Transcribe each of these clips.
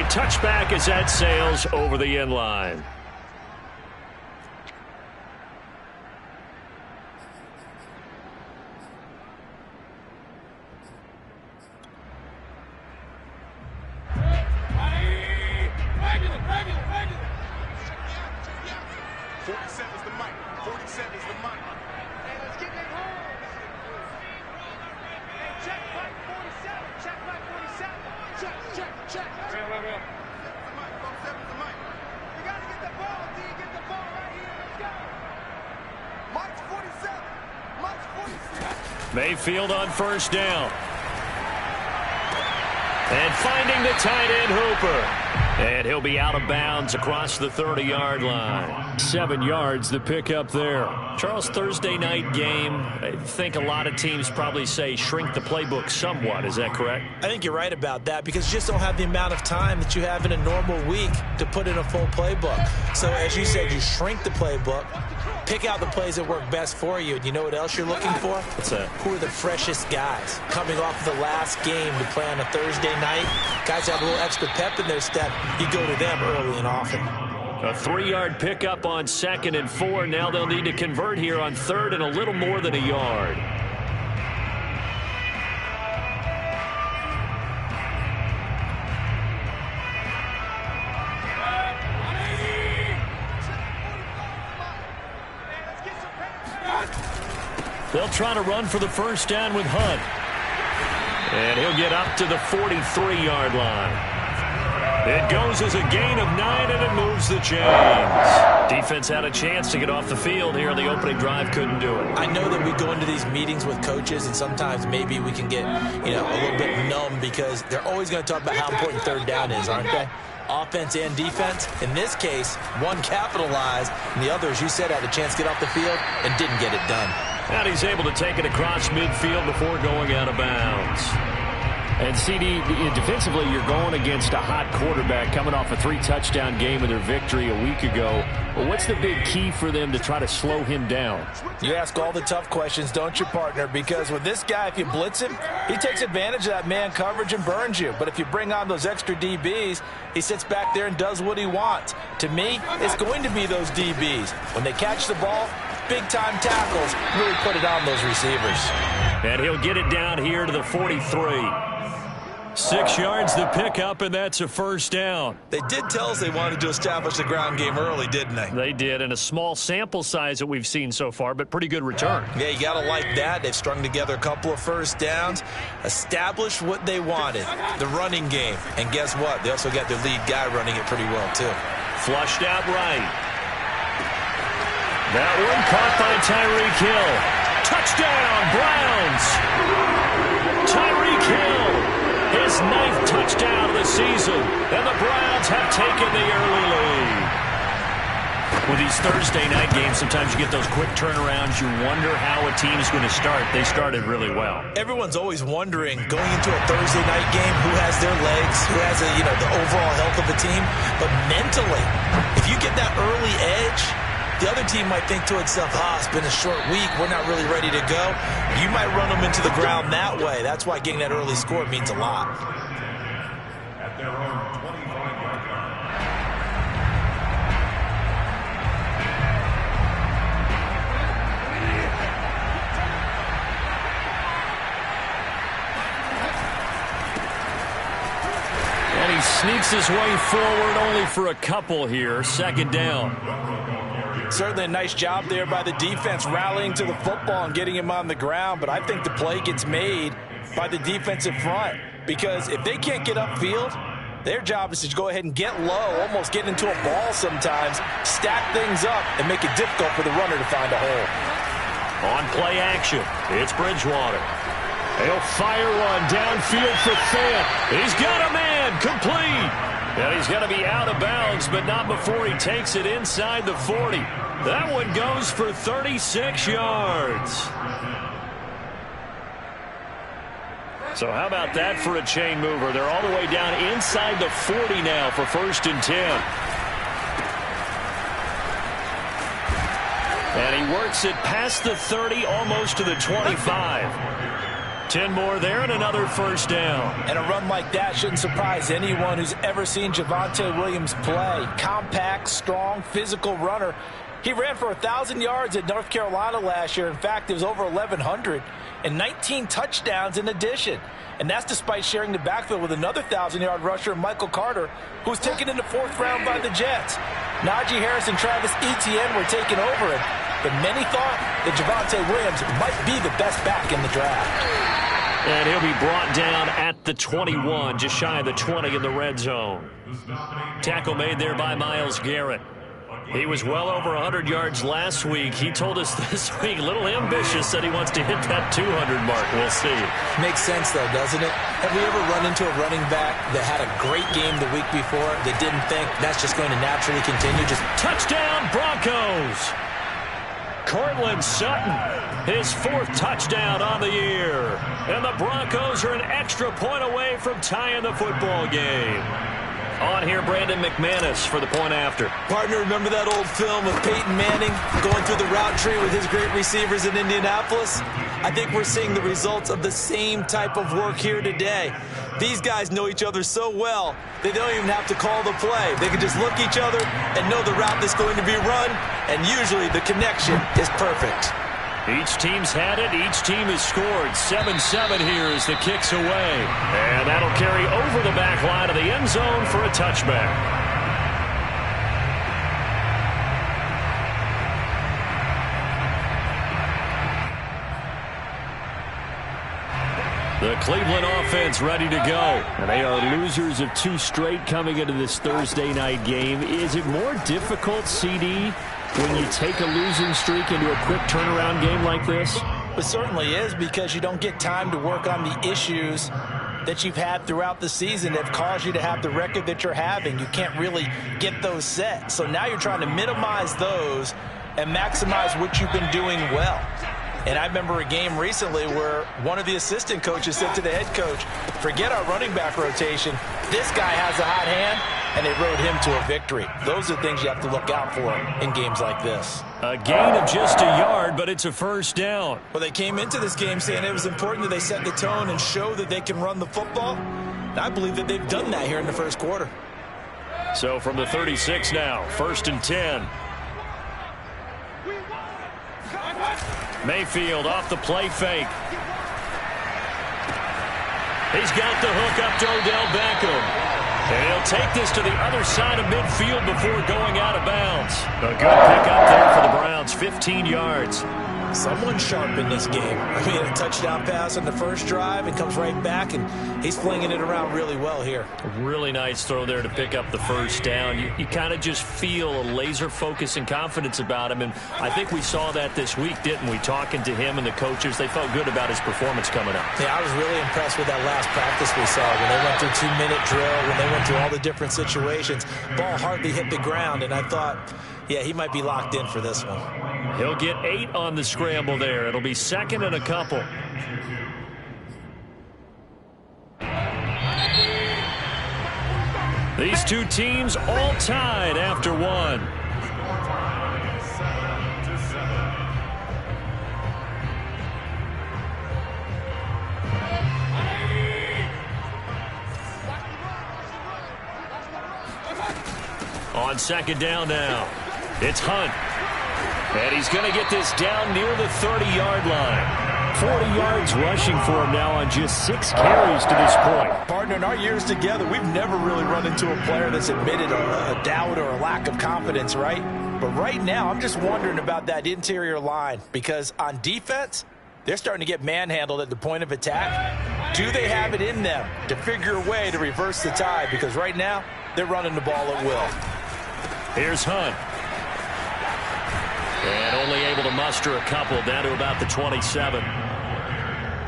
touchback as that sails over the end line. Mayfield on first down. And finding the tight end Hooper. And he'll be out of bounds across the 30-yard line. 7 yards the pickup there. Charles, Thursday night game, I think a lot of teams probably say shrink the playbook somewhat. Is that correct? I think you're right about that because you just don't have the amount of time that you have in a normal week to put in a full playbook. So as you said, you shrink the playbook, pick out the plays that work best for you. And you know what else you're looking for? What's that? Who are the freshest guys coming off the last game to play on a Thursday night? Guys have a little extra pep in their step. You go to them early and often. A 3-yard pickup on 2nd and 4. Now they'll need to convert here on 3rd and a little more than a yard. They'll try to run for the first down with Hunt. And he'll get up to the 43-yard line. It goes as a gain of 9, and it moves the chains. Defense had a chance to get off the field here on the opening drive. Couldn't do it. I know that we go into these meetings with coaches, and sometimes maybe we can get, a little bit numb because they're always going to talk about how important third down is, aren't they? Offense and defense. In this case, one capitalized, and the other, as you said, had a chance to get off the field and didn't get it done. And he's able to take it across midfield before going out of bounds. And, CD, defensively, you're going against a hot quarterback coming off a 3-touchdown game in their victory a week ago. Well, what's the big key for them to try to slow him down? You ask all the tough questions, don't you, partner? Because with this guy, if you blitz him, he takes advantage of that man coverage and burns you. But if you bring on those extra DBs, he sits back there and does what he wants. To me, it's going to be those DBs. When they catch the ball, big-time tackles really put it on those receivers. And he'll get it down here to the 43. 6 yards the pickup, and that's a first down. They did tell us they wanted to establish the ground game early, didn't they? They did, and a small sample size that we've seen so far, but pretty good return. Yeah, you got to like that. They've strung together a couple of first downs, established what they wanted, the running game. And guess what? They also got their lead guy running it pretty well, too. Flushed out right. That one caught by Tyreek Hill. Touchdown, Browns! Tyreek Hill, his 9th touchdown of the season, and the Browns have taken the early lead. With these Thursday night games, sometimes you get those quick turnarounds. You wonder how a team's going to start. They started really well. Everyone's always wondering, going into a Thursday night game, who has their legs, who has the overall health of the team. But mentally, if you get that early edge, the other team might think to itself, it's been a short week. We're not really ready to go. You might run them into the ground that way. That's why getting that early score means a lot. At their own 25-yard line. And he sneaks his way forward only for a couple here. 2nd down. Certainly a nice job there by the defense rallying to the football and getting him on the ground, but I think the play gets made by the defensive front because if they can't get upfield, their job is to go ahead and get low, almost get into a ball sometimes, stack things up, and make it difficult for the runner to find a hole. On play action, it's Bridgewater. He'll fire one downfield for Fant. He's got a man, complete. And he's going to be out of bounds, but not before he takes it inside the 40. That one goes for 36 yards. So how about that for a chain mover? They're all the way down inside the 40 now for 1st and 10. And he works it past the 30, almost to the 25. 10 more there and another first down. And a run like that shouldn't surprise anyone who's ever seen Javonte Williams play. Compact, strong, physical runner. He ran for 1,000 yards at North Carolina last year. In fact, it was over 1,100 and 19 touchdowns in addition. And that's despite sharing the backfield with another 1,000-yard rusher, Michael Carter, who was taken in the 4th round by the Jets. Najee Harris and Travis Etienne were taking over it, but many thought that Javonte Williams might be the best back in the draft. And he'll be brought down at the 21, just shy of the 20 in the red zone. Tackle made there by Myles Garrett. He was well over 100 yards last week. He told us this week, a little ambitious, said he wants to hit that 200 mark. We'll see. Makes sense, though, doesn't it? Have we ever run into a running back that had a great game the week before that didn't think that's just going to naturally continue? Just touchdown, Broncos! Courtland Sutton, his 4th touchdown on the year. And the Broncos are an extra point away from tying the football game. On here, Brandon McManus for the point after. Partner, remember that old film of Peyton Manning going through the route tree with his great receivers in Indianapolis? I think we're seeing the results of the same type of work here today. These guys know each other so well, they don't even have to call the play. They can just look each other and know the route that's going to be run, and usually the connection is perfect. Each team's had it. Each team has scored. 7-7 here as the kick's away. And that'll carry over the back line of the end zone for a touchback. The Cleveland offense ready to go. And they are losers of 2 straight coming into this Thursday night game. Is it more difficult, CD, when you take a losing streak into a quick turnaround game like this? It certainly is, because you don't get time to work on the issues that you've had throughout the season that have caused you to have the record that you're having. You can't really get those set. So now you're trying to minimize those and maximize what you've been doing well. And I remember a game recently where one of the assistant coaches said to the head coach, forget our running back rotation. This guy has a hot hand, and they rode him to a victory. Those are things you have to look out for in games like this. A gain of just a yard, but it's a first down. Well, they came into this game saying it was important that they set the tone and show that they can run the football. And I believe that they've done that here in the first quarter. So from the 36 now, 1st and 10. Mayfield off the play fake. He's got the hook up to Odell Beckham. And he'll take this to the other side of midfield before going out of bounds. A good pickup there for the Browns, 15 yards. Someone sharp in this game. He had a touchdown pass on the first drive and comes right back, and he's flinging it around really well here. A really nice throw there to pick up the first down. You kind of just feel a laser focus and confidence about him, and I think we saw that this week, didn't we? Talking to him and the coaches, they felt good about his performance coming up. Yeah, I was really impressed with that last practice we saw when they went through 2-minute drill, when they went through all the different situations. Ball hardly hit the ground, and I thought, yeah, he might be locked in for this one. He'll get 8 on the scramble there. It'll be 2nd and a couple. These two teams all tied after 1. On 2nd down now, it's Hunt. And he's going to get this down near the 30-yard line. 40 yards rushing for him now on just 6 carries to this point. Partner, in our years together, we've never really run into a player that's admitted a doubt or a lack of confidence, right? But right now, I'm just wondering about that interior line, because on defense, they're starting to get manhandled at the point of attack. Do they have it in them to figure a way to reverse the tide? Because right now, they're running the ball at will. Here's Hunt. And only able to muster a couple down to about the 27.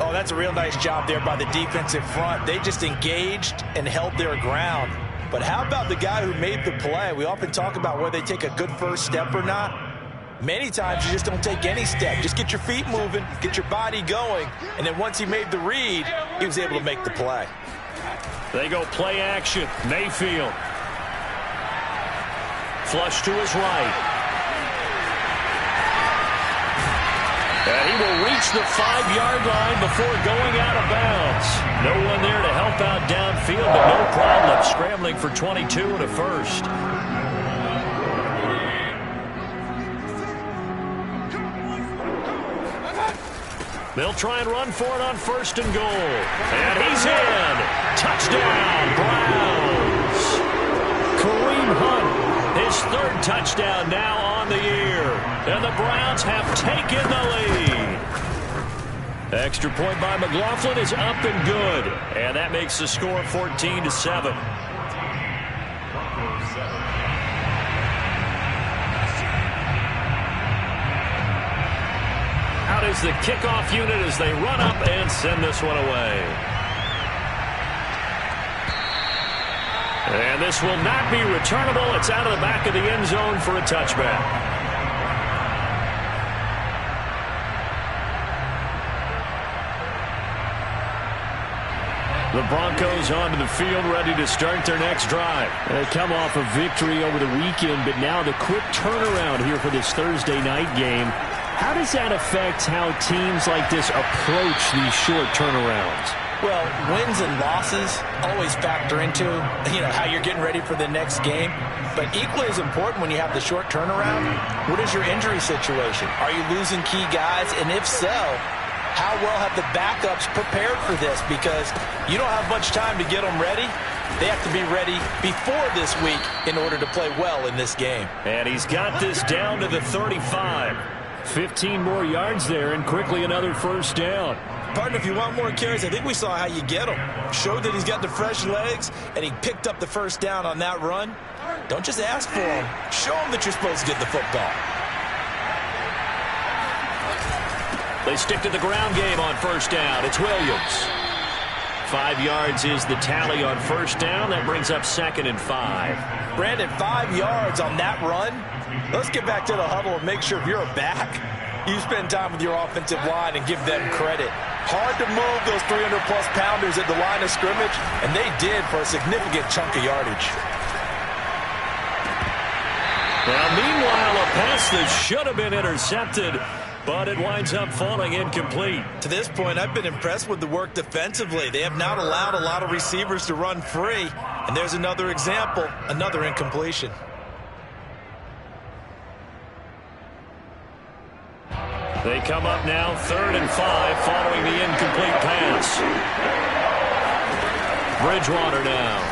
Oh, that's a real nice job there by the defensive front. They just engaged and held their ground. But how about the guy who made the play? We often talk about whether they take a good first step or not. Many times you just don't take any step. Just get your feet moving, get your body going, and then once he made the read, he was able to make the play. They go play action. Mayfield. Flush to his right. And he will reach the 5-yard line before going out of bounds. No one there to help out downfield, but no problem scrambling for 22 and a first. They'll try and run for it on 1st and goal. And he's in. Touchdown, Browns. Kareem Hunt, his 3rd touchdown now on the year. And the Browns have taken the lead. Extra point by McLaughlin is up and good. And that makes the score 14-7. Out is the kickoff unit as they run up and send this one away. And this will not be returnable. It's out of the back of the end zone for a touchback. The Broncos onto the field, ready to start their next drive. They come off a victory over the weekend, but now the quick turnaround here for this Thursday night game. How does that affect how teams like this approach these short turnarounds? Well, wins and losses always factor into, how you're getting ready for the next game. But equally as important when you have the short turnaround, what is your injury situation? Are you losing key guys? And if so, how well have the backups prepared for this? Because you don't have much time to get them ready. They have to be ready before this week in order to play well in this game. And he's got this down to the 35. 15 more yards there and quickly another first down. Partner, if you want more carries, I think we saw how you get him. Showed that he's got the fresh legs, and he picked up the first down on that run. Don't just ask for him. Show him that you're supposed to get the football. They stick to the ground game on first down. It's Williams. 5 yards is the tally on first down. That brings up 2nd and 5. Brandon, 5 yards on that run. Let's get back to the huddle and make sure if you're a back, you spend time with your offensive line and give them credit. Hard to move those 300-plus pounders at the line of scrimmage, and they did for a significant chunk of yardage. Now, meanwhile, a pass that should have been intercepted, but it winds up falling incomplete. To this point, I've been impressed with the work defensively. They have not allowed a lot of receivers to run free, and there's another example, another incompletion. They come up now 3rd and 5 following the incomplete pass. Bridgewater now.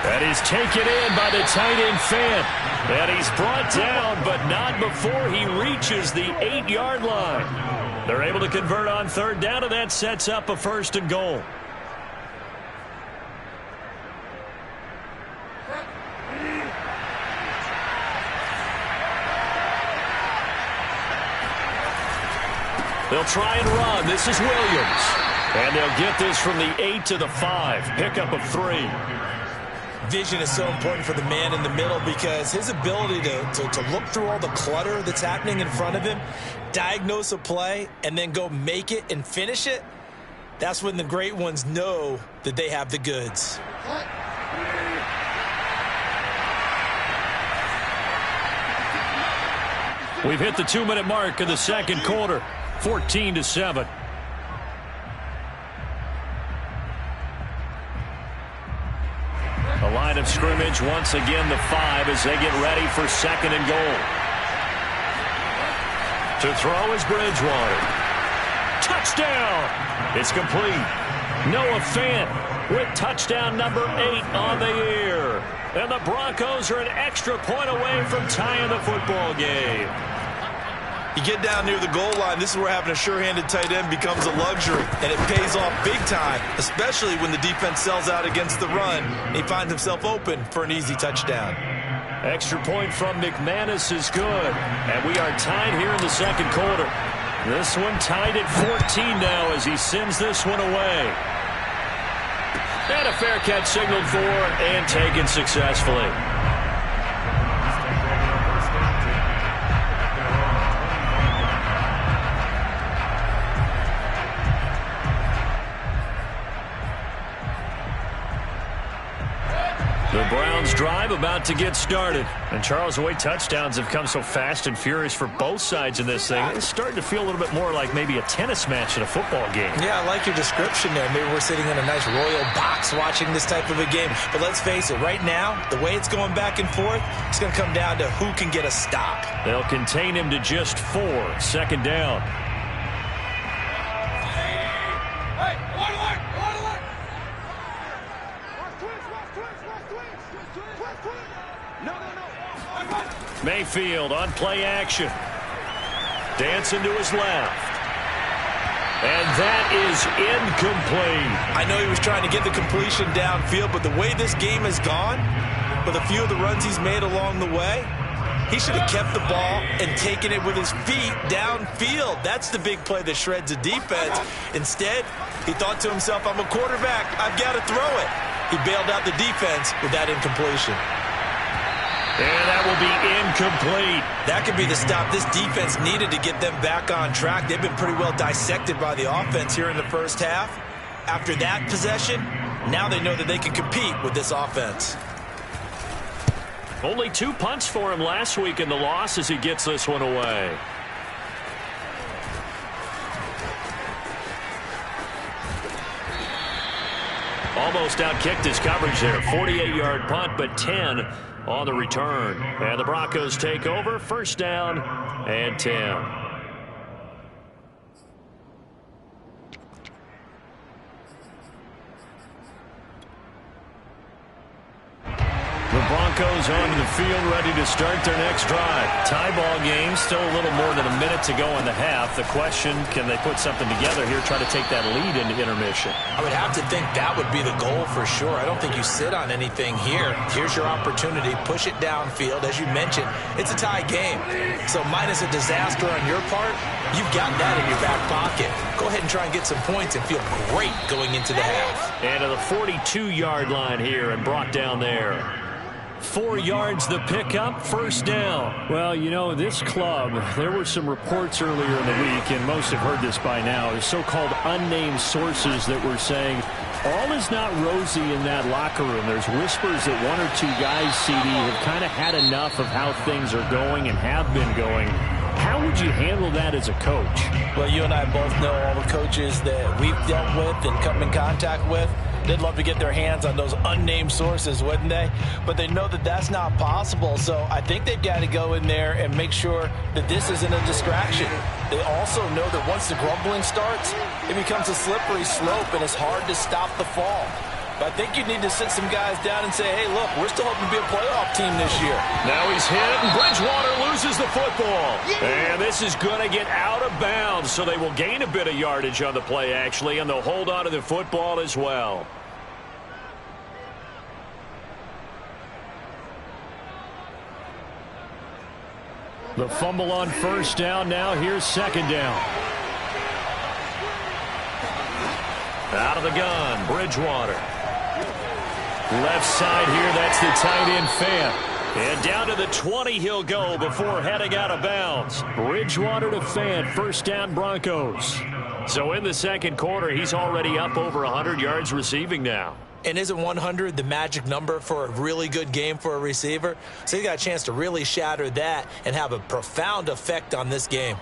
That is taken in by the tight end Fant. And he's brought down, but not before he reaches the 8-yard line. They're able to convert on 3rd down, and that sets up a 1st and goal. They'll try and run. This is Williams. And they'll get this from the 8 to the 5. Pickup of 3. Vision is so important for the man in the middle because his ability to look through all the clutter that's happening in front of him, diagnose a play, and then go make it and finish it, that's when the great ones know that they have the goods. We've hit the 2-minute mark of the second quarter. 14-7. The line of scrimmage once again the 5 as they get ready for 2nd and goal. To throw is Bridgewater. Touchdown! It's complete. Noah Fant with touchdown number 8 on the year. And the Broncos are an extra point away from tying the football game. You get down near the goal line, this is where having a sure-handed tight end becomes a luxury, and it pays off big time, especially when the defense sells out against the run, and he finds himself open for an easy touchdown. Extra point from McManus is good, and we are tied here in the second quarter. This one tied at 14 now as he sends this one away. And a fair catch signaled for and taken successfully. The Browns drive about to get started. And Charles, the way touchdowns have come so fast and furious for both sides in this thing, it's starting to feel a little bit more like maybe a tennis match in a football game. Yeah, I like your description there. Maybe we're sitting in a nice royal box watching this type of a game. But let's face it, right now, the way it's going back and forth, it's going to come down to who can get a stop. They'll contain him to just 4. 2nd down. Mayfield on play action. Dancing to his left. And that is incomplete. I know he was trying to get the completion downfield, but the way this game has gone, with a few of the runs he's made along the way, he should have kept the ball and taken it with his feet downfield. That's the big play that shreds the defense. Instead, he thought to himself, I'm a quarterback. I've got to throw it. He bailed out the defense with that incompletion. And that will be incomplete. That could be the stop this defense needed to get them back on track. They've been pretty well dissected by the offense here in the first half. After that possession, now they know that they can compete with this offense. Only 2 punts for him last week in the loss as he gets this one away. Almost outkicked his coverage there. 48-yard punt, but 10 on the return. And the Broncos take over. 1st down and 10. The Broncos onto the field, ready to start their next drive. Tie ball game, still a little more than a minute to go in the half. The question, can they put something together here, try to take that lead into intermission? I would have to think that would be the goal for sure. I don't think you sit on anything here. Here's your opportunity. Push it downfield. As you mentioned, it's a tie game. So minus a disaster on your part, you've got that in your back pocket. Go ahead and try and get some points and feel great going into the half. And to the 42-yard line here and brought down there. 4 yards the pickup, 1st down. Well, you know, this club, there were some reports earlier in the week, and most have heard this by now, the so-called unnamed sources that were saying all is not rosy in that locker room. There's whispers that 1 or 2 guys, CD, have kind of had enough of how things are going and have been going. How would you handle that as a coach? Well, you and I both know all the coaches that we've dealt with and come in contact with. They'd love to get their hands on those unnamed sources, wouldn't they? But they know that that's not possible, so I think they've got to go in there and make sure that this isn't a distraction. They also know that once the grumbling starts, it becomes a slippery slope, and it's hard to stop the fall. But I think you need to sit some guys down and say, hey, look, we're still hoping to be a playoff team this year. Now he's hit, and Bridgewater loses the football. And this is going to get out of bounds, so they will gain a bit of yardage on the play, actually, and they'll hold on to the football as well. The fumble on 1st down. Now here's 2nd down. Out of the gun, Bridgewater. Left side here, that's the tight end Fant. And down to the 20 he'll go before heading out of bounds. Bridgewater to Fant, 1st down Broncos. So in the 2nd quarter, he's already up over 100 yards receiving now. And isn't 100 the magic number for a really good game for a receiver? So you got a chance to really shatter that and have a profound effect on this game.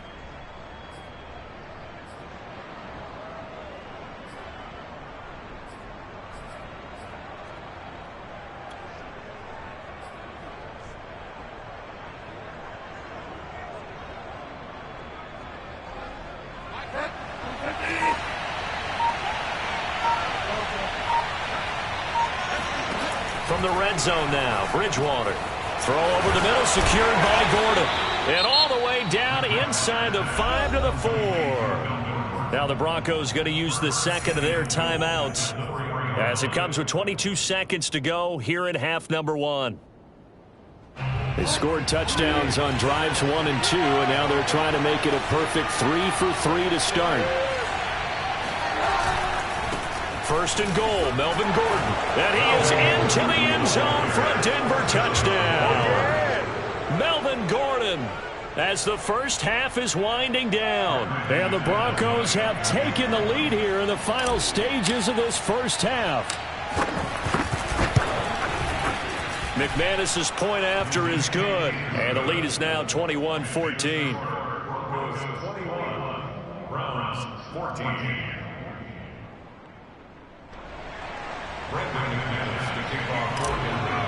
From the red zone now, Bridgewater. Throw over the middle, secured by Gordon. And all the way down inside the 5 to the 4. Now the Broncos going to use the 2nd of their timeouts as it comes with 22 seconds to go here in half number 1. They scored touchdowns on drives 1 and 2, and now they're trying to make it a perfect 3 for 3 to start. 1st and goal, Melvin Gordon. And he is into the end zone for a Denver touchdown. Melvin Gordon as the first half is winding down. And the Broncos have taken the lead here in the final stages of this first half. McManus's point after is good, and the lead is now 21-14. Broncos 21, Browns 14. Brandon McManus to kick off for Denver.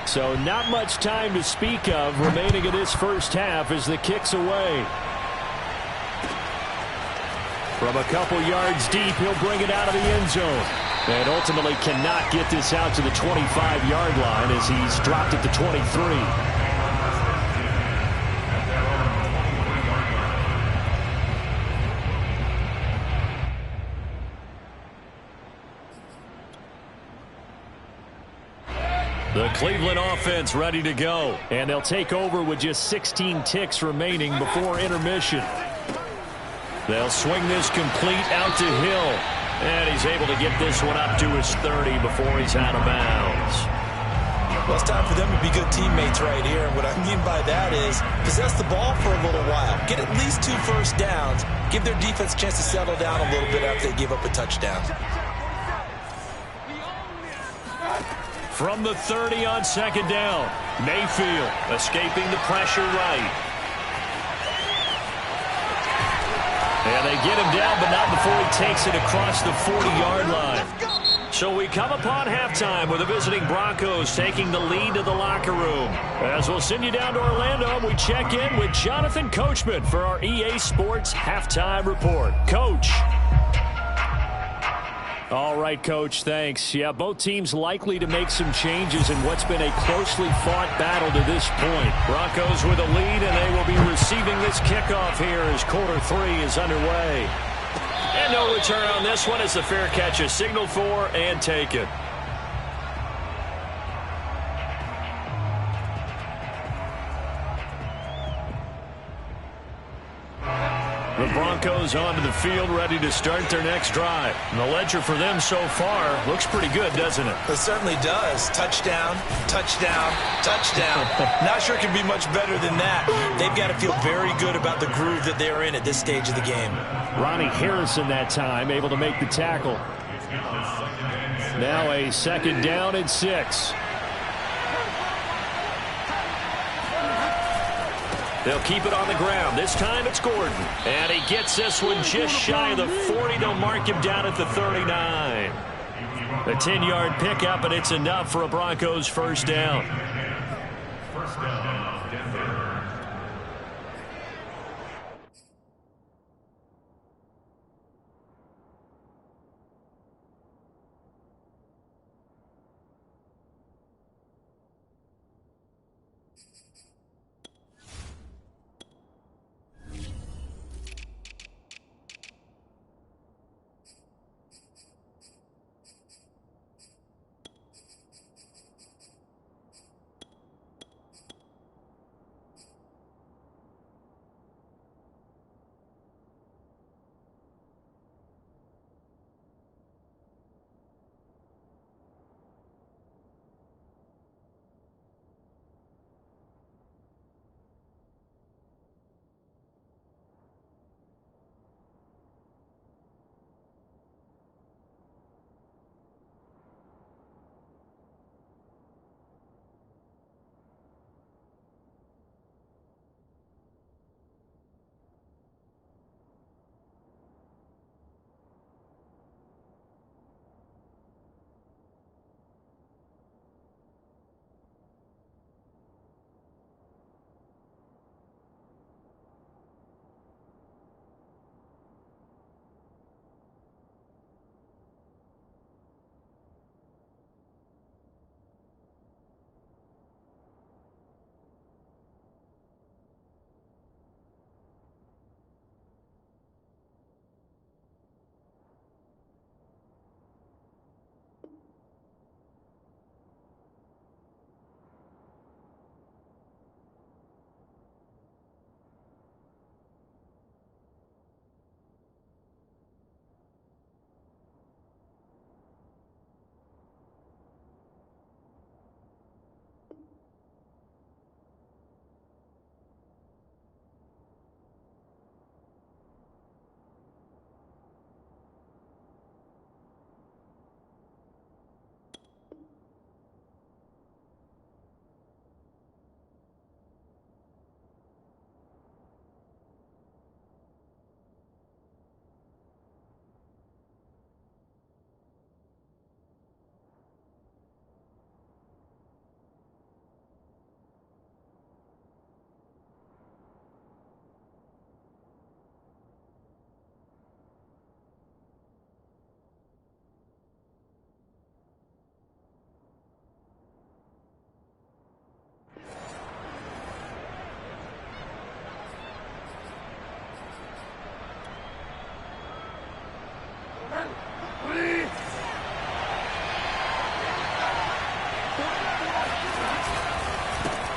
So not much time to speak of remaining in this first half as the kick's away. From a couple yards deep, he'll bring it out of the end zone. And ultimately cannot get this out to the 25-yard line as he's dropped it to 23. The Cleveland offense ready to go. And they'll take over with just 16 ticks remaining before intermission. They'll swing this complete out to Hill. And he's able to get this one up to his 30 before he's out of bounds. Well, it's time for them to be good teammates right here. And what I mean by that is possess the ball for a little while. Get at least 2 first downs. Give their defense a chance to settle down a little bit after they give up a touchdown. From the 30 on second down, Mayfield escaping the pressure right. And they get him down, but not before he takes it across the 40-yard line. So we come upon halftime with the visiting Broncos taking the lead to the locker room. As we'll send you down to Orlando, we check in with Jonathan Coachman for our EA Sports Halftime Report. Coach. All right, Coach, thanks. Yeah, both teams likely to make some changes in what's been a closely fought battle to this point. Broncos with a lead, and they will be receiving this kickoff here as quarter 3 is underway. And no return on this one as the fair catch is signaled for and taken. The Broncos onto the field, ready to start their next drive. And the ledger for them so far looks pretty good, doesn't it? It certainly does. Touchdown, touchdown, touchdown. Not sure it can be much better than that. They've got to feel very good about the groove that they're in at this stage of the game. Ronnie Harrison that time able to make the tackle. Now a second down and 6. They'll keep it on the ground. This time it's Gordon. And he gets this one just shy of the 40. They'll mark him down at the 39. A 10-yard pickup, and it's enough for a Broncos first down. First down, Denver.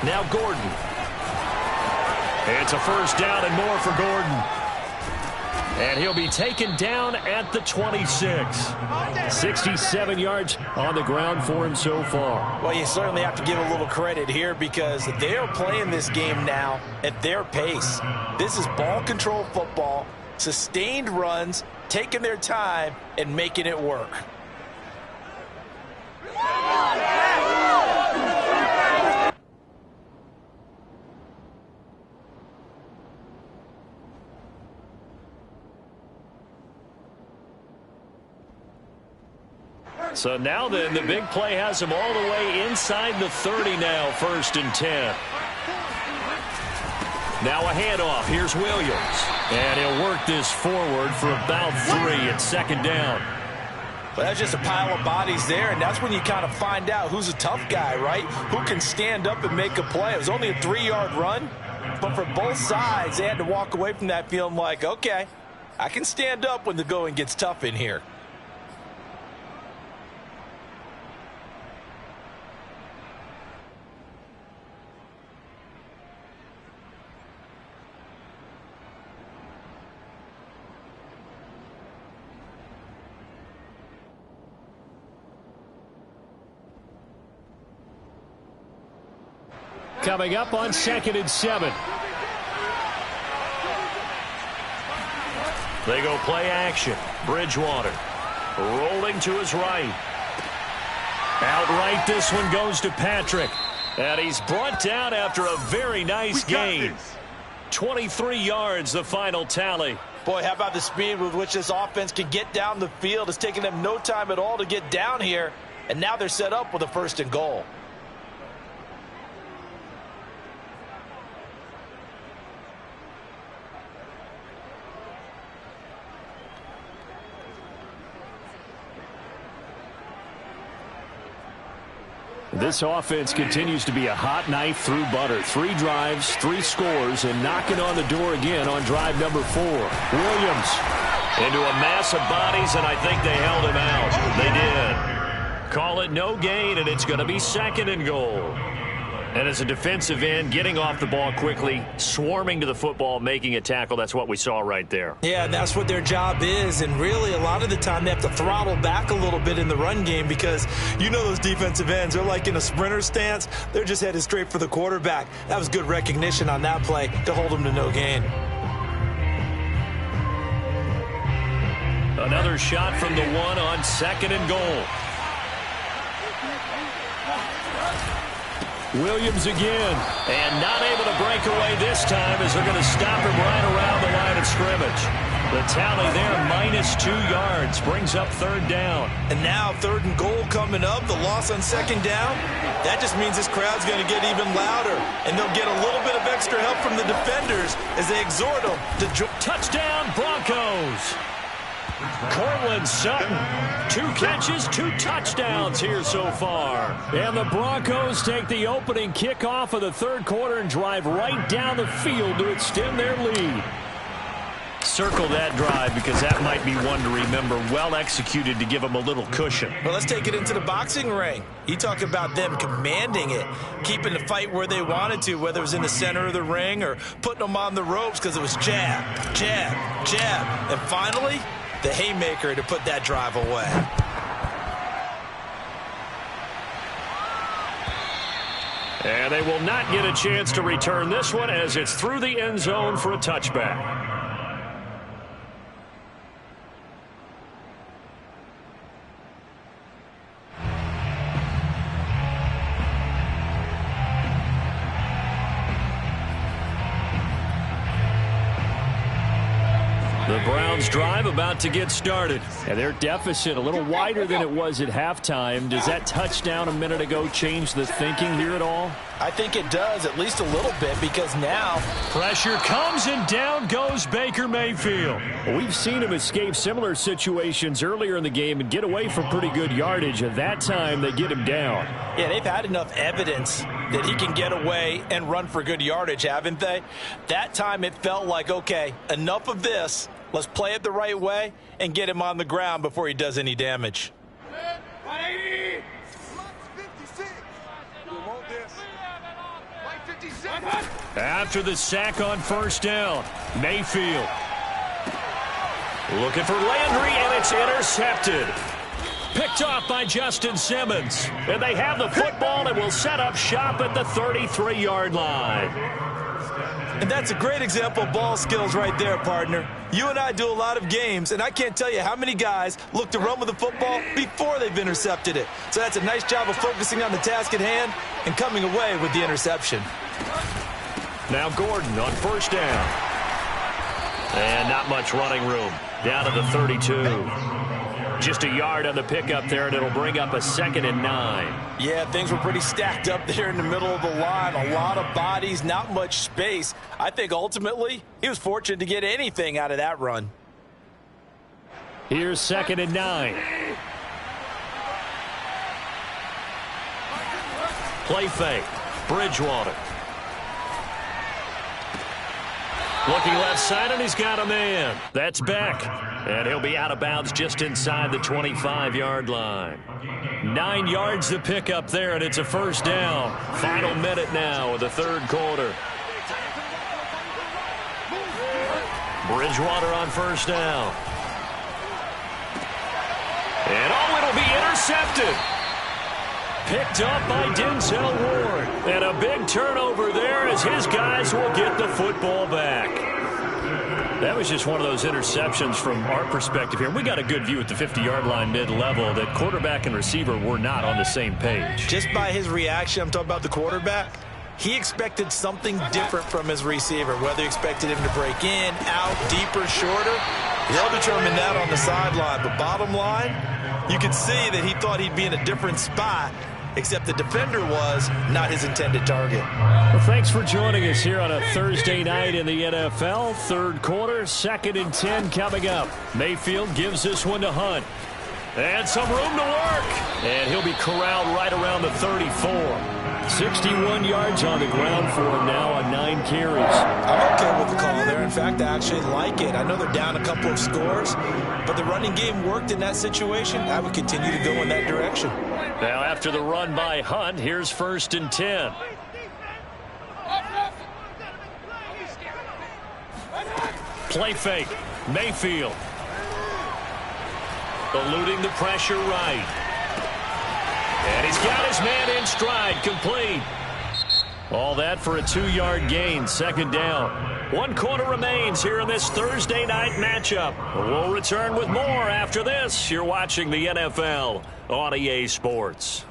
Now Gordon. It's a first down and more for Gordon. And he'll be taken down at the 26. 67 yards on the ground for him so far. Well, you certainly have to give a little credit here because they are playing this game now at their pace. This is ball control football, sustained runs, taking their time, and making it work. So now then, the big play has him all the way inside the 30 now, 1st and 10. Now a handoff. Here's Williams. And he'll work this forward for about 3 at 2nd down. Well, that's just a pile of bodies there, and that's when you kind of find out who's a tough guy, right? Who can stand up and make a play. It was only a 3-yard run, but for both sides, they had to walk away from that feeling like, okay, I can stand up when the going gets tough in here. Coming up on 2nd and 7. They go play action. Bridgewater rolling to his right. Outright, this one goes to Patrick. And he's brought down after a very nice gain. 23 yards, the final tally. Boy, how about the speed with which this offense can get down the field? It's taken them no time at all to get down here. And now they're set up with a 1st and goal. This offense continues to be a hot knife through butter. 3 drives, 3 scores, and knocking on the door again on drive number 4. Williams. Into a mass of bodies, and I think they held him out. They did. Call it no gain, and it's going to be 2nd and goal. And as a defensive end, getting off the ball quickly, swarming to the football, making a tackle, that's what we saw right there. Yeah, that's what their job is, and really a lot of the time they have to throttle back a little bit in the run game because you know those defensive ends, they're like in a sprinter stance. They're just headed straight for the quarterback. That was good recognition on that play to hold them to no gain. Another shot from the 1 on 2nd and goal. Williams again. And not able to break away this time as they're going to stop him right around the line of scrimmage. The tally there, -2 yards, brings up 3rd down. And now 3rd and goal coming up, the loss on 2nd down. That just means this crowd's going to get even louder. And they'll get a little bit of extra help from the defenders as they exhort them to join. Touchdown, Broncos. Cortland Sutton, 2 catches, 2 touchdowns here so far. And the Broncos take the opening kickoff of the 3rd quarter and drive right down the field to extend their lead. Circle that drive because that might be one to remember. Well executed to give them a little cushion. Well, let's take it into the boxing ring. You talk about them commanding it, keeping the fight where they wanted to, whether it was in the center of the ring or putting them on the ropes because it was jab, jab, jab. And finally, the haymaker to put that drive away. And they will not get a chance to return this one as it's through the end zone for a touchback. The Browns drive about to get started. And their deficit a little wider than it was at halftime. Does that touchdown a minute ago change the thinking here at all? I think it does, at least a little bit, because now pressure comes and down goes Baker Mayfield. Well, we've seen him escape similar situations earlier in the game and get away from pretty good yardage. At that time, they get him down. Yeah, they've had enough evidence that he can get away and run for good yardage, haven't they? That time it felt like, okay, enough of this. Let's play it the right way and get him on the ground before he does any damage. After the sack on first down, Mayfield. Looking for Landry, and it's intercepted. Picked off by Justin Simmons. And they have the football and will set up shop at the 33-yard line. And that's a great example of ball skills right there, partner. You and I do a lot of games, and I can't tell you how many guys look to run with the football before they've intercepted it. So that's a nice job of focusing on the task at hand and coming away with the interception. Now Gordon on first down. And not much running room. Down to the 32. Just a yard on the pickup there, and it'll bring up a 2nd and 9. Yeah, things were pretty stacked up there in the middle of the line. A lot of bodies, not much space. I think ultimately he was fortunate to get anything out of that run. Here's 2nd and 9. Play fake. Bridgewater. Looking left side, and he's got a man. That's Beck. And he'll be out of bounds just inside the 25-yard line. 9 yards to pick up there, and it's a first down. Final minute now of the third quarter. Bridgewater on first down. And it'll be intercepted. Picked up by Denzel Ward. And a big turnover there as his guys will get the football back. That was just one of those interceptions from our perspective here. We got a good view at the 50-yard line mid-level that quarterback and receiver were not on the same page. Just by his reaction, I'm talking about the quarterback, he expected something different from his receiver, whether he expected him to break in, out, deeper, shorter. They'll determine that on the sideline. But bottom line, you can see that he thought he'd be in a different spot, except the defender was not his intended target. Well, thanks for joining us here on a Thursday night in the NFL. Third quarter, 2nd and 10 coming up. Mayfield gives this one to Hunt. And some room to work. And he'll be corralled right around the 34. 61 yards on the ground for him now on 9 carries. I'm okay with the call there. In fact, I actually like it. I know they're down a couple of scores, but the running game worked in that situation. I would continue to go in that direction. Now after the run by Hunt, here's 1st and 10. Play fake. Mayfield. Eluding the pressure right. And he's got his man in stride, complete. All that for a 2-yard gain, 2nd down. 1 quarter remains here in this Thursday night matchup. We'll return with more after this. You're watching the NFL on EA Sports.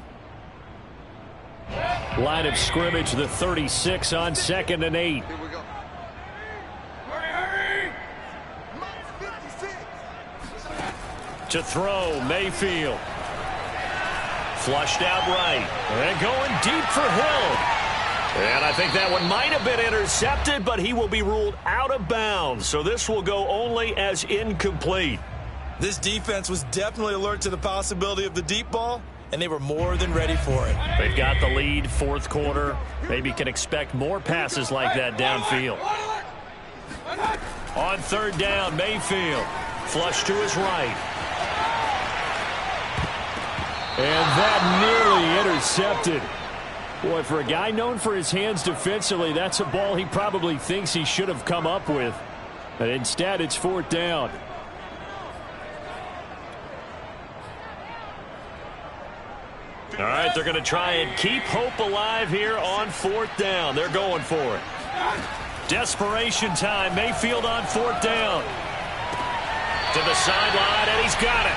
Line of scrimmage, the 36 on 2nd and 8. Here we go. To throw, Mayfield. Flushed out right. And going deep for Hill. And I think that one might have been intercepted, but he will be ruled out of bounds. So this will go only as incomplete. This defense was definitely alert to the possibility of the deep ball, and they were more than ready for it. They've got the lead, 4th quarter. Maybe can expect more passes like that downfield. On 3rd down, Mayfield. Flush to his right. And that nearly intercepted. Boy, for a guy known for his hands defensively, that's a ball he probably thinks he should have come up with. But instead, it's 4th down. All right, they're going to try and keep hope alive here on 4th down. They're going for it. Desperation time. Mayfield on 4th down. To the sideline, and he's got it.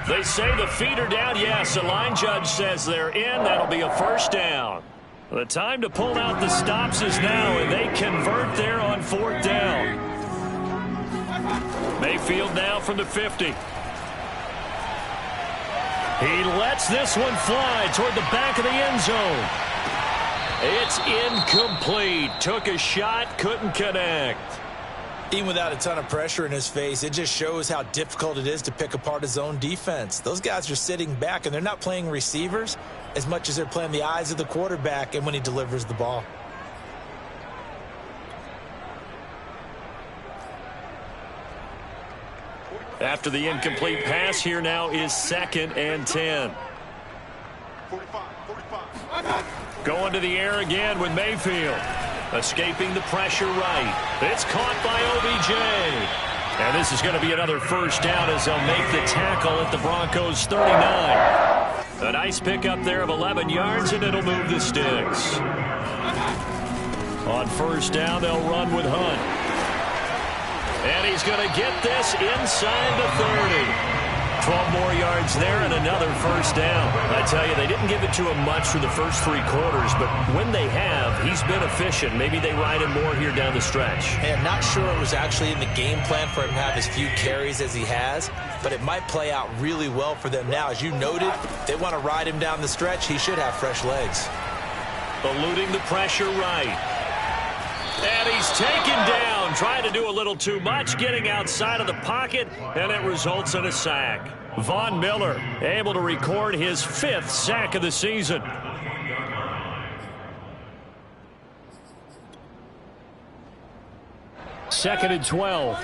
They say the feet are down. Yes, the line judge says they're in. That'll be a 1st down. The time to pull out the stops is now, and they convert there on 4th down. Mayfield now from the 50. He lets this one fly toward the back of the end zone. It's incomplete. Took a shot, couldn't connect. Even without a ton of pressure in his face, it just shows how difficult it is to pick apart his own defense. Those guys are sitting back, and they're not playing receivers as much as they're playing the eyes of the quarterback and when he delivers the ball. After the incomplete pass, here now is 2nd and 10. 45. Going to the air again with Mayfield. Escaping the pressure right. It's caught by OBJ. And this is going to be another first down as they'll make the tackle at the Broncos' 39. A nice pickup there of 11 yards, and it'll move the sticks. On first down, they'll run with Hunt. And he's going to get this inside the 30. 12 more yards there and another first down. I tell you, they didn't give it to him much for the first 3 quarters, but when they have, he's been efficient. Maybe they ride him more here down the stretch. Hey, I'm not sure it was actually in the game plan for him to have as few carries as he has, but it might play out really well for them now. As you noted, they want to ride him down the stretch. He should have fresh legs. Eluding the pressure right. And he's taken down, trying to do a little too much, getting outside of the pocket, and it results in a sack. Von Miller able to record his 5th sack of the season. Second and 12.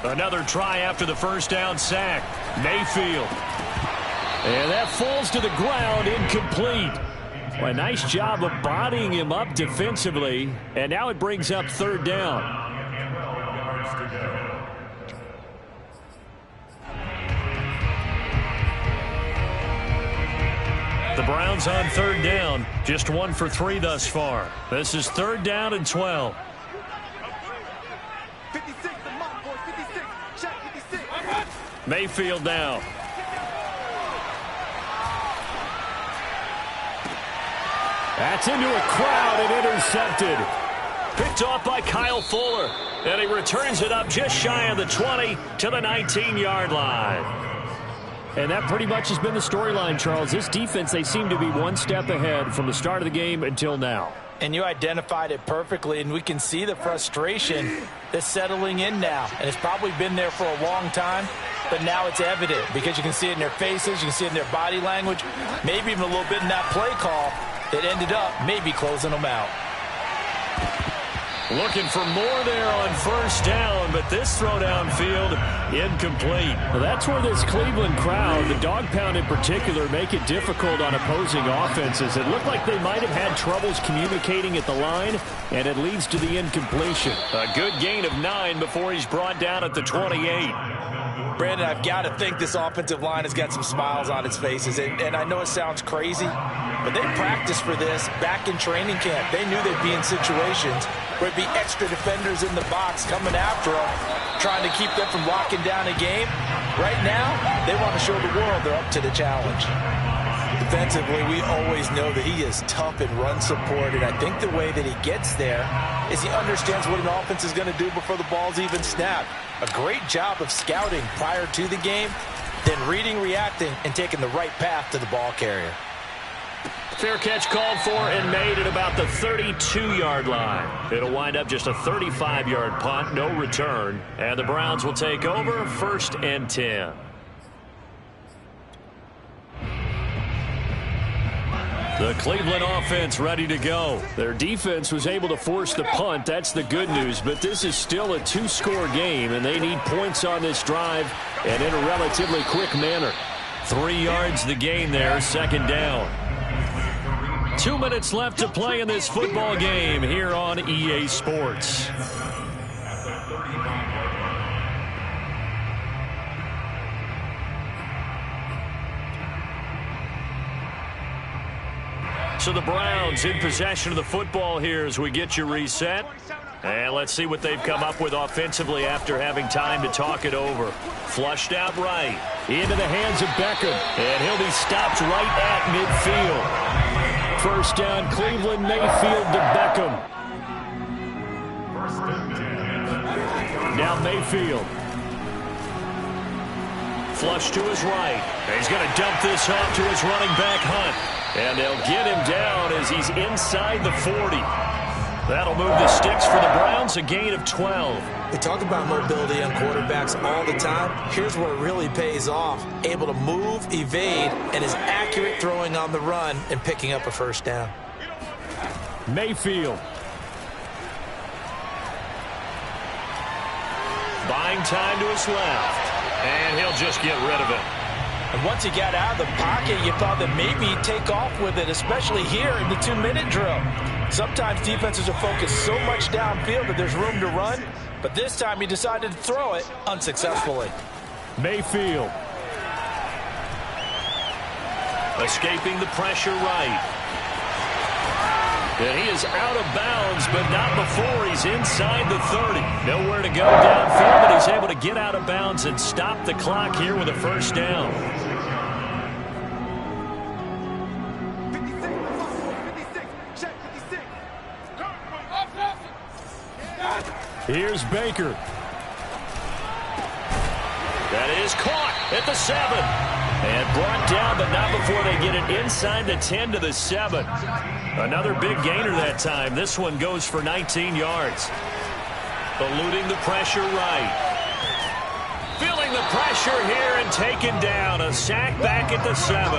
Another try after the first down sack. Mayfield. And that falls to the ground, incomplete. Well, a nice job of bodying him up defensively. And now it brings up third down. The Browns on third down. Just 1 for 3 thus far. This is third down and 12. Mayfield now. That's into a crowd and intercepted. Picked off by Kyle Fuller. And he returns it up just shy of the 20 to the 19-yard line. And that pretty much has been the storyline, Charles. This defense, they seem to be one step ahead from the start of the game until now. And you identified it perfectly, and we can see the frustration that's settling in now. And it's probably been there for a long time, but now it's evident because you can see it in their faces, you can see it in their body language, maybe even a little bit in that play call that ended up maybe closing them out. Looking for more there on first down, but this throw downfield incomplete. Well, that's where this Cleveland crowd, the dog pound in particular, make it difficult on opposing offenses. It looked like they might have had troubles communicating at the line, and it leads to the incompletion. A good gain of 9 before he's brought down at the 28. Brandon, I've got to think this offensive line has got some smiles on its faces. And I know it sounds crazy, but they practiced for this back in training camp. They knew they'd be in situations where it'd be extra defenders in the box coming after them, trying to keep them from locking down a game. Right now, they want to show the world they're up to the challenge. Defensively, we always know that he is tough in run support, and I think the way that he gets there is he understands what an offense is going to do before the ball's even snapped. A great job of scouting prior to the game, then reading, reacting, and taking the right path to the ball carrier. Fair catch called for and made at about the 32-yard line. It'll wind up just a 35-yard punt, no return, and the Browns will take over first and 10. The Cleveland offense ready to go. Their defense was able to force the punt. That's the good news. But this is still a 2-score game, and they need points on this drive and in a relatively quick manner. 3 yards the gain there, second down. 2 minutes left to play in this football game here on EA Sports. So the Browns in possession of the football here as we get you reset. And let's see what they've come up with offensively after having time to talk it over. Flushed out right. Into the hands of Beckham. And he'll be stopped right at midfield. First down, Cleveland. Mayfield to Beckham. Now Mayfield. Flush to his right. He's going to dump this off to his running back, Hunt. And they'll get him down as he's inside the 40. That'll move the sticks for the Browns, a gain of 12. We talk about mobility on quarterbacks all the time. Here's where it really pays off. Able to move, evade, and is accurate throwing on the run and picking up a first down. Mayfield. Buying time to his left. And he'll just get rid of it. And once he got out of the pocket, you thought that maybe he'd take off with it, especially here in the 2-minute drill. Sometimes defenses are focused so much downfield that there's room to run, but this time he decided to throw it unsuccessfully. Mayfield. Escaping the pressure right. And he is out of bounds, but not before he's inside the 30. Nowhere to go downfield, but he's able to get out of bounds and stop the clock here with a first down. Here's Baker. That is caught at the 7. And brought down, but not before they get it inside the 10 to the 7. Another big gainer that time. This one goes for 19 yards. Eluding the pressure right. Feeling the pressure here and taken down. A sack back at the 7.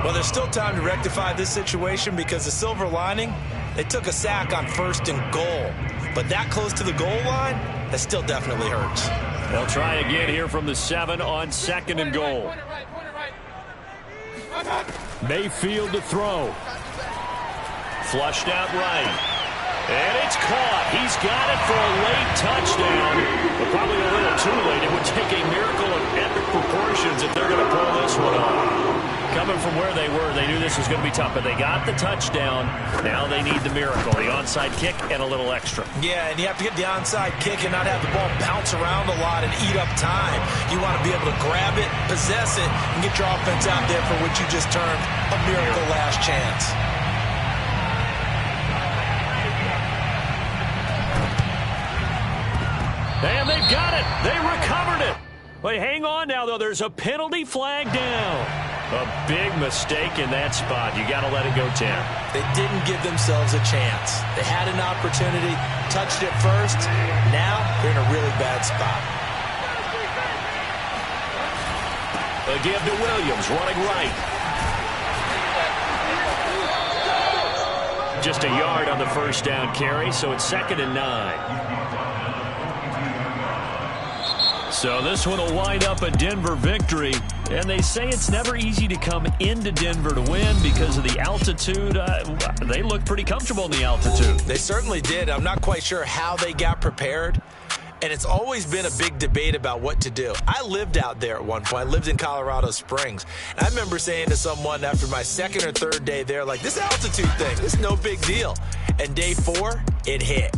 Well, there's still time to rectify this situation because the silver lining, they took a sack on 1st and goal. But that close to the goal line, that still definitely hurts. They'll try again here from the 7 on 2nd and goal. Mayfield to throw. Flushed out right. And it's caught. He's got it for a late touchdown. But probably a little too late. It would take a miracle of epic proportions if they're going to pull this one off. Coming from where they were, they knew this was going to be tough. But they got the touchdown. Now they need the miracle. The onside kick and a little extra. Yeah, and you have to get the onside kick and not have the ball bounce around a lot and eat up time. You want to be able to grab it, possess it, and get your offense out there for what you just termed a miracle last chance. And they've got it. They recovered it. Wait, hang on now, though. There's a penalty flag down. A big mistake in that spot. You got to let it go, Tim. They didn't give themselves a chance. They had an opportunity, touched it first. Now they're in a really bad spot. A give to Williams, running right. Just a yard on the first down carry, so it's 2nd and 9. So this one will wind up a Denver victory. And they say it's never easy to come into Denver to win because of the altitude. They look pretty comfortable in the altitude. They certainly did. I'm not quite sure how they got prepared. And it's always been a big debate about what to do. I lived out there at one point. I lived in Colorado Springs. And I remember saying to someone after my 2nd or 3rd day there, like, this altitude thing, this is no big deal. And day 4, it hit.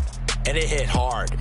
And it hit hard.